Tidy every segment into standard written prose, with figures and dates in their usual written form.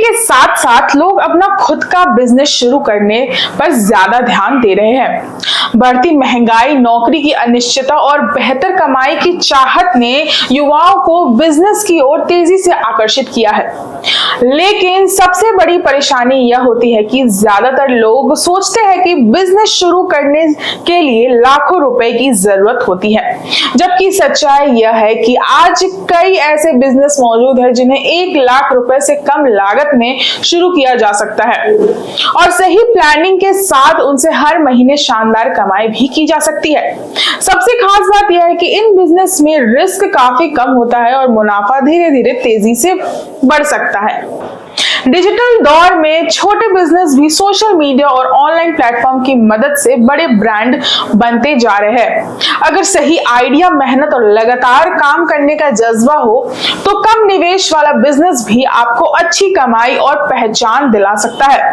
के साथ साथ लोग अपना खुद का बिजनेस शुरू करने पर ज्यादा ध्यान दे रहे हैं। बढ़ती महंगाई, नौकरी की अनिश्चितता और बेहतर कमाई की चाहत ने युवाओं को बिजनेस की ओर तेजी से आकर्षित किया है। लेकिन सबसे बड़ी परेशानी यह होती है कि ज्यादातर लोग सोचते हैं कि बिजनेस शुरू करने के लिए लाखों रुपए की जरूरत होती है, जबकि सच्चाई यह है कि आज कई ऐसे बिजनेस मौजूद हैं जिन्हें 1 लाख रुपए से कम लागत में शुरू किया जा सकता है और सही प्लानिंग के साथ उनसे हर महीने शानदार कमाई भी की जा सकती है। सबसे खास बात यह है कि इन बिजनेस में रिस्क काफी कम होता है और मुनाफा धीरे धीरे तेजी से बढ़ सकता है। डिजिटल दौर में छोटे बिजनेस भी सोशल मीडिया और ऑनलाइन प्लेटफॉर्म की मदद से बड़े ब्रांड बनते जा रहे हैं। अगर सही आइडिया, मेहनत और लगातार काम करने का जज्बा हो तो कम निवेश वाला बिजनेस भी आपको अच्छी कमाई और पहचान दिला सकता है।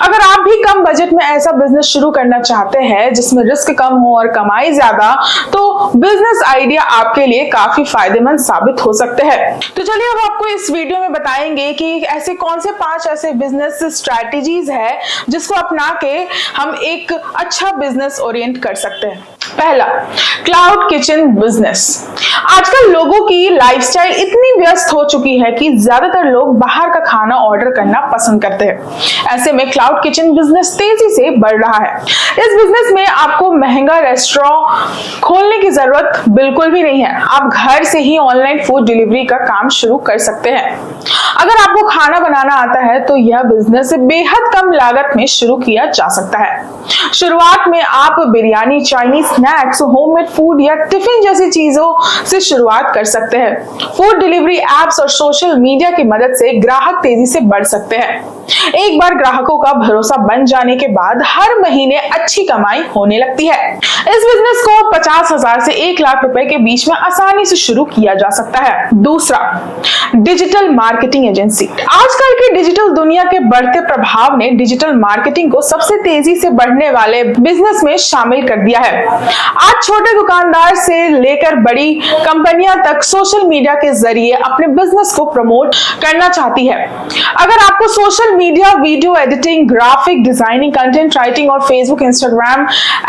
अगर आप भी कम बजट में ऐसा बिजनेस शुरू करना चाहते हैं जिसमें रिस्क कम हो और कमाई ज्यादा, तो बिजनेस आइडिया आपके लिए काफी फायदेमंद साबित हो सकते हैं। तो चलिए अब आपको इस वीडियो में बताएंगे कि ऐसे कौन से 5 ऐसे बिजनेस स्ट्रैटेजीज है जिसको अपना के हम एक अच्छा बिजनेस ओरिएंट कर सकते हैं। पहला, क्लाउड किचन बिजनेस। आजकल लोगों की लाइफस्टाइल इतनी व्यस्त हो चुकी है कि ज्यादातर लोग बाहर का खाना ऑर्डर करना पसंद करते हैं। ऐसे में क्लाउड किचन बिजनेस तेजी से बढ़ रहा है। इस बिजनेस में आपको महंगा रेस्टोरेंट खोलने की जरूरत बिल्कुल भी नहीं है। आप घर से ही ऑनलाइन फूड डिलीवरी का काम शुरू कर सकते हैं। अगर आपको खाना बनाना आता है तो यह बिजनेस बेहद कम लागत में शुरू किया जा सकता है। शुरुआत में आप biryani, Chinese snacks, homemade food या टिफिन जैसी चीजों से शुरुआत कर सकते हैं। फूड डिलीवरी एप्स और सोशल मीडिया की मदद से ग्राहक तेजी से बढ़ सकते हैं। एक बार ग्राहकों का भरोसा बन जाने के बाद हर महीने अच्छी कमाई होने लगती है। इस बिजनेस को 50,000 से 1 लाख रुपए के बीच में आसानी से शुरू किया जा सकता है। दूसरा, डिजिटल मार्केटिंग एजेंसी। आजकल की डिजिटल दुनिया के बढ़ते प्रभाव ने डिजिटल मार्केटिंग को सबसे तेजी से बढ़ने वाले बिजनेस में शामिल कर दिया है। आज छोटे दुकानदार से लेकर बड़ी कंपनियां तक सोशल मीडिया के जरिए अपने बिजनेस को प्रमोट करना चाहती है। अगर आपको social media, video editing, graphic designing, content writing और फेसबुक, इंस्टाग्राम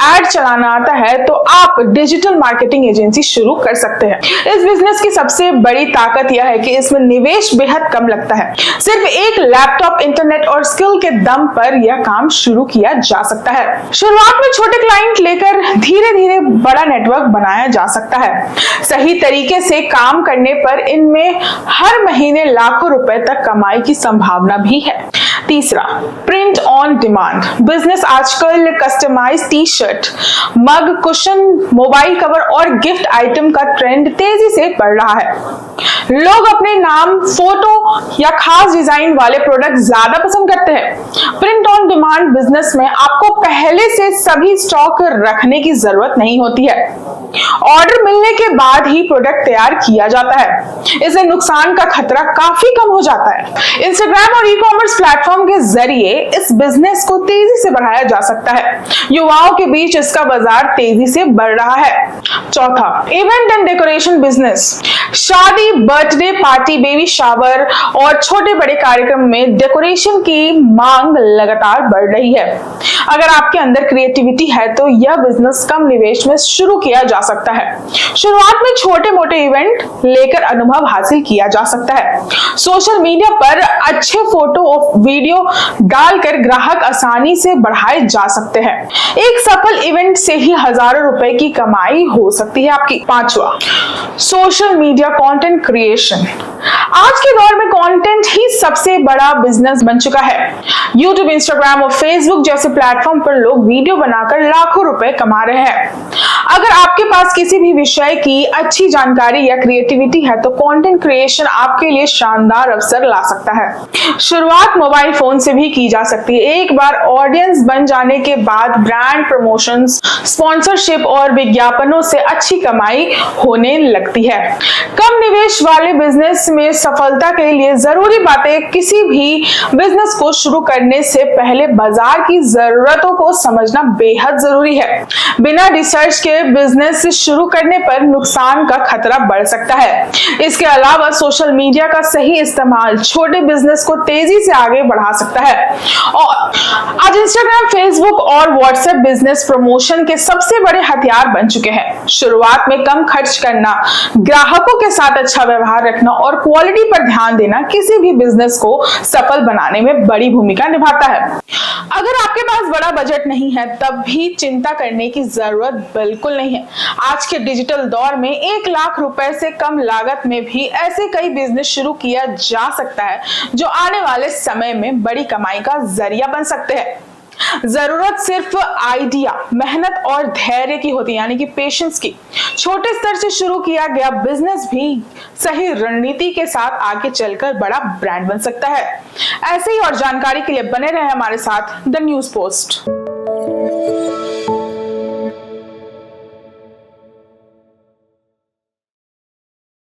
एड चलाना आता है तो आप डिजिटल मार्केटिंग एजेंसी शुरू कर सकते हैं। इस बिजनेस की सबसे बड़ी ताकत यह है कि इसमें निवेश बेहद कम लगता है। सिर्फ एक लैपटॉप, इंटरनेट और स्किल के दम पर यह काम शुरू किया जा सकता है। शुरुआत में छोटे क्लाइंट लेकर धीरे धीरे बड़ा नेटवर्क बनाया जा सकता है। सही तरीके से काम करने पर इनमें हर महीने लाखों रुपए तक कमाई की संभावना भी है। तीसरा, प्रिंट ऑन डिमांड बिजनेस। आजकल कस्टमाइज टी-शर्ट, मग, कुशन, मोबाइल कवर और गिफ्ट आइटम का ट्रेंड तेजी से बढ़ रहा है। लोग अपने नाम, फोटो या खास डिजाइन वाले प्रोडक्ट ज्यादा पसंद करते हैं। प्रिंट ऑन डिमांड बिजनेस में आपको पहले से सभी स्टॉक रखने की जरूरत नहीं होती है। ऑर्डर मिलने के बाद ही प्रोडक्ट तैयार किया जाता है। इससे नुकसान का खतरा काफी कम हो जाता है। इंस्टाग्राम और ई-कॉमर्स प्लेटफॉर्म के जरिए इस बिजनेस को तेजी से बढ़ाया जा सकता है। युवाओं के बीच इसका बाजार तेजी से बढ़ रहा है। चौथा, इवेंट एंड डेकोरेशन बिजनेस। शादी, बर्थडे पार्टी, बेबी शावर और छोटे बड़े कार्यक्रम में डेकोरेशन की मांग लगातार बढ़ रही है। अगर आपके अंदर क्रिएटिविटी है तो यह बिजनेस कम निवेश में शुरू किया जा सकता है। शुरुआत में छोटे मोटे इवेंट लेकर अनुभव हासिल किया जा सकता है। सोशल मीडिया पर अच्छे फोटो और वीडियो डालकर ग्राहक आसानी से बढ़ाए जा सकते हैं। एक सफल इवेंट से ही हजारों रुपए की कमाई हो सकती है आपकी। पांचवा, सोशल मीडिया कंटेंट क्रिएशन। आज के दौर में कंटेंट ही सबसे बड़ा बिजनेस बन चुका है। यूट्यूब, इंस्टाग्राम और फेसबुक जैसे प्लेटफॉर्म पर लोग वीडियो बनाकर लाखों रुपए कमा रहे हैं। अगर आपके पास किसी भी विषय की अच्छी जानकारी या क्रिएटिविटी है तो कंटेंट क्रिएशन आपके लिए शानदार अवसर ला सकता है। शुरुआत मोबाइल फोन से भी की जा सकती है। एक बार ऑडियंस बन जाने के बाद ब्रांड प्रमोशंस, स्पॉन्सरशिप और विज्ञापनों से अच्छी कमाई होने लगती है। कम निवेश वाले बिजनेस में सफलता के लिए जरूरी बातें। किसी भी बिजनेस को शुरू करने से पहले बाजार की जरूरतों को समझना बेहद जरूरी है। बिना रिसर्च के बिजनेस शुरू करने पर नुकसान का खतरा बढ़ सकता है। इसके अलावा सोशल मीडिया का सही इस्तेमाल छोटे बिजनेस को तेजी से आगे बढ़ा सकता है। और आज इंस्टाग्राम, फेसबुक और व्हाट्सएप बिजनेस प्रमोशन के सबसे बड़े हथियार बन चुके हैं। शुरुआत में कम खर्च करना, ग्राहकों के साथ अच्छा व्यवहार रखना और क्वालिटी पर ध्यान देना किसी भी बिजनेस को सफल बनाने में बड़ी भूमिका निभाता है। अगर आपके पास बड़ा बजट नहीं है तब भी चिंता करने की जरूरत बिल्कुल नहीं है। आज के डिजिटल दौर में 1 लाख रुपए से कम लागत में भी ऐसे कई बिजनेस शुरू किया जा सकता है जो आने वाले समय में बड़ी कमाई का जरिया बन सकते हैं। जरूरत सिर्फ आइडिया, मेहनत और धैर्य की होती है, यानी कि पेशेंस की। छोटे स्तर से शुरू किया गया बिजनेस भी सही रणनीति के साथ आगे चलकर बड़ा ब्रांड बन सकता है। ऐसे ही और जानकारी के लिए बने रहे हमारे साथ द न्यूज़ पोस्ट।